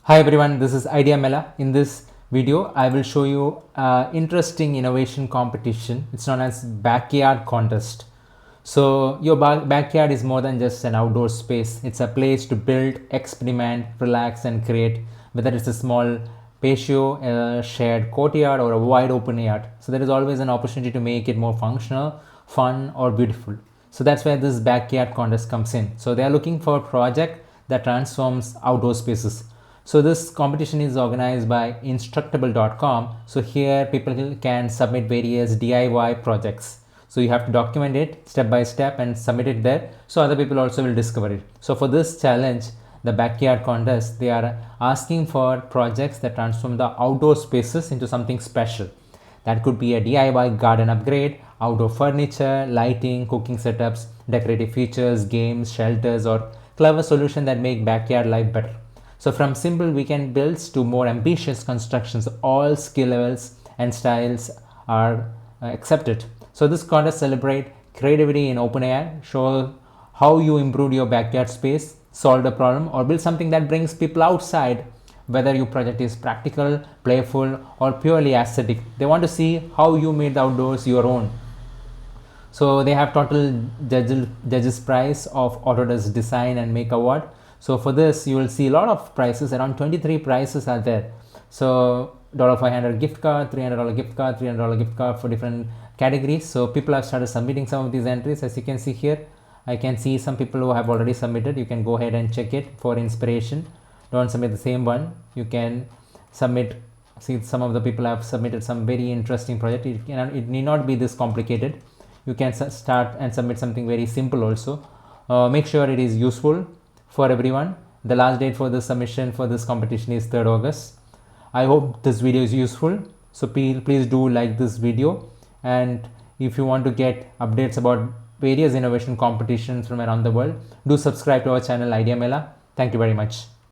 Hi everyone, this is Idea Mela. In this video, I will show you interesting innovation competition. It's known as backyard contest. So your backyard is more than just an outdoor space. It's a place to build, experiment, relax and create, whether it's a small patio, a shared courtyard or a wide open yard. So there is always an opportunity to make it more functional, fun or beautiful. So that's where this backyard contest comes in. So they are looking for a project that transforms outdoor spaces. So this competition is organized by Instructable.com. So here people can submit various DIY projects. So you have to document it step by step and submit it there, so other people also will discover it. So for this challenge, the backyard contest, they are asking for projects that transform the outdoor spaces into something special. That could be a DIY garden upgrade, outdoor furniture, lighting, cooking setups, decorative features, games, shelters, or clever solution that make backyard life better. So from simple weekend builds to more ambitious constructions, all skill levels and styles are accepted. So this contest celebrate creativity in open air, show how you improved your backyard space, solved a problem or build something that brings people outside. Whether your project is practical, playful or purely aesthetic, they want to see how you made the outdoors your own. So they have total judges prize of Autodesk Design and Make Award. So for this you will see a lot of prizes, around 23 prizes are there. So $500 gift card, $300 gift card, $300 gift card for different categories. So people have started submitting some of these entries. As you can see here, I can see some people who have already submitted. You can go ahead and check it for inspiration. Don't submit the same one. You can submit, see some of the people have submitted some very interesting project. It need not be this complicated. You can start and submit something very simple also. Make sure it is useful for everyone. The last date for the submission for this competition is 3rd August. I hope this video is useful. So please do like this video, and if you want to get updates about various innovation competitions from around the world, do subscribe to our channel Idea Mela. Thank you very much.